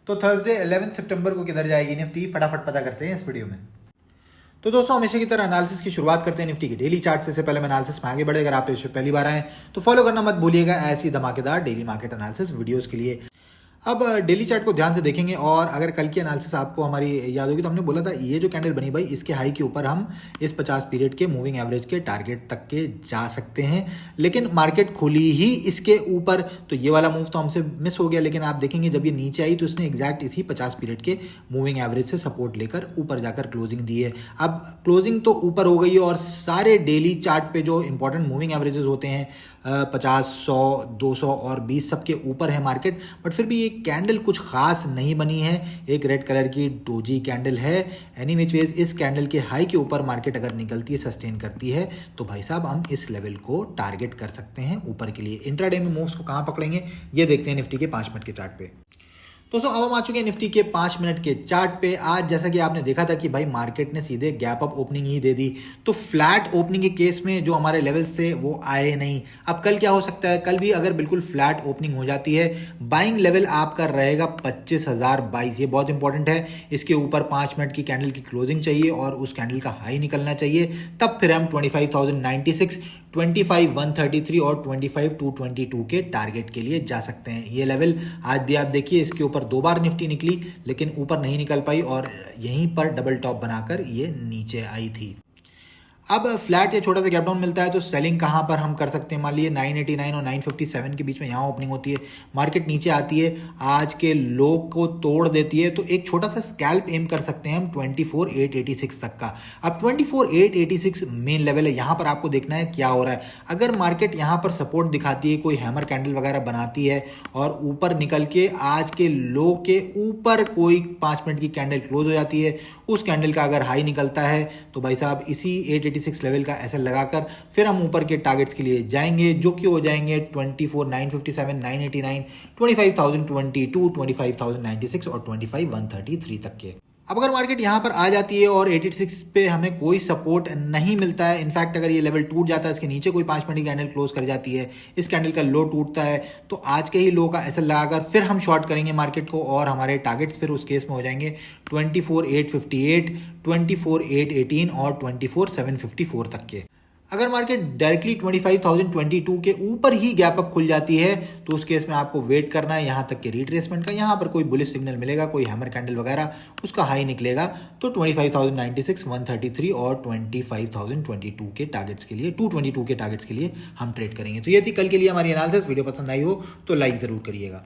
तो थर्सडे 11 सितंबर को किधर जाएगी निफ्टी, फटाफट पता करते हैं इस वीडियो में। तो दोस्तों हमेशा की तरह एनालिसिस की शुरुआत करते हैं निफ्टी की डेली चार्ट से। पहले मैं एनालिसिस में आगे बढ़े, अगर आप इस पहली बार आए तो फॉलो करना मत भूलिएगा ऐसी धमाकेदार डेली मार्केट एनालिसिस वीडियोस के लिए। अब डेली चार्ट को ध्यान से देखेंगे और अगर कल की एनालिसिस आपको हमारी याद होगी तो हमने बोला था ये जो कैंडल बनी भाई इसके हाई के ऊपर हम इस 50 पीरियड के मूविंग एवरेज के टारगेट तक के जा सकते हैं, लेकिन मार्केट खुली ही इसके ऊपर, तो ये वाला मूव तो हमसे मिस हो गया। लेकिन आप देखेंगे जब ये नीचे आई तो इसने एग्जैक्ट इसी 50 पीरियड के मूविंग एवरेज से सपोर्ट लेकर ऊपर जाकर क्लोजिंग दी है। अब क्लोजिंग तो ऊपर हो गई है और सारे डेली चार्ट पे जो इंपॉर्टेंट मूविंग एवरेजेस होते हैं 50, 100, 200 और 20 सबके ऊपर है मार्केट, बट फिर भी ये कैंडल कुछ खास नहीं बनी है। एक रेड कलर की डोजी कैंडल है। एनी विच वेज इस कैंडल के हाई के ऊपर मार्केट अगर निकलती है, सस्टेन करती है, तो भाई साहब हम इस लेवल को टारगेट कर सकते हैं ऊपर के लिए। इंट्राडे में मूव्स को कहां पकड़ेंगे ये देखते हैं निफ्टी के 5 मिनट के चार्ट पे। दोस्तों अब हम आ चुके हैं निफ्टी के 5 मिनट के चार्ट पे। आज जैसा कि आपने देखा था कि भाई मार्केट ने सीधे गैप अप ओपनिंग ही दे दी, तो फ्लैट ओपनिंग के केस में जो हमारे लेवल्स थे वो आए नहीं। अब कल क्या हो सकता है, कल भी अगर बिल्कुल फ्लैट ओपनिंग हो जाती है, बाइंग लेवल आपका रहेगा 25,022। ये बहुत इंपॉर्टेंट है। इसके ऊपर 5 मिनट की कैंडल की क्लोजिंग चाहिए और उस कैंडल का हाई निकलना चाहिए, तब फिर हम 25,096, 25,133 और 25,222 के टारगेट के लिए जा सकते हैं। ये लेवल आज भी आप देखिए इसके ऊपर 2 बार निफ्टी निकली लेकिन ऊपर नहीं निकल पाई और यहीं पर डबल टॉप बनाकर ये नीचे आई थी। अब फ्लैट या छोटा सा गैप डाउन मिलता है तो सेलिंग कहां पर हम कर सकते हैं, मान लीजिए 989 और 957 के बीच में यहाँ ओपनिंग होती है, मार्केट नीचे आती है, आज के लो को तोड़ देती है, तो एक छोटा सा स्कैल्प एम कर सकते हैं हम 24,886 तक का। अब 24,886 मेन लेवल है, यहाँ पर आपको देखना है क्या हो रहा है। अगर मार्केट यहाँ पर सपोर्ट दिखाती है, कोई हैमर कैंडल वगैरह बनाती है और ऊपर निकल के आज के लो के ऊपर कोई 5 मिनट की कैंडल क्लोज हो जाती है, उस कैंडल का अगर हाई निकलता है तो भाई साहब इसी 886 लेवल का एसएल लगाकर फिर हम ऊपर के टारगेट्स के लिए जाएंगे, जो कि हो जाएंगे 24,957, 989, 25,022, 25,096 और 25,133 तक के। अब अगर मार्केट यहां पर आ जाती है और 86 पे हमें कोई सपोर्ट नहीं मिलता है, इनफैक्ट अगर ये लेवल टूट जाता है, इसके नीचे कोई 5 मिनट की कैंडल क्लोज कर जाती है, इस कैंडल का लो टूटता है, तो आज के ही लो का एसएल लगाकर फिर हम शॉर्ट करेंगे मार्केट को और हमारे टारगेट्स फिर उस केस में हो जाएंगे 24,858, 24,818 और 24,754 तक के। अगर मार्केट डायरेक्टली 25,022 के ऊपर ही गैप अप खुल जाती है तो उस केस में आपको वेट करना है यहां तक के रिट्रेसमेंट का। यहां पर कोई बुलिश सिग्नल मिलेगा, कोई हैमर कैंडल वगैरह, उसका हाई निकलेगा तो 25,096, 133 और 25,022 के टारगेट्स के लिए, 222 के टारगेट्स के लिए हम ट्रेड करेंगे। तो ये थी कल के लिए हमारी एनालिसिस। वीडियो पसंद आई हो तो लाइक जरूर करिएगा।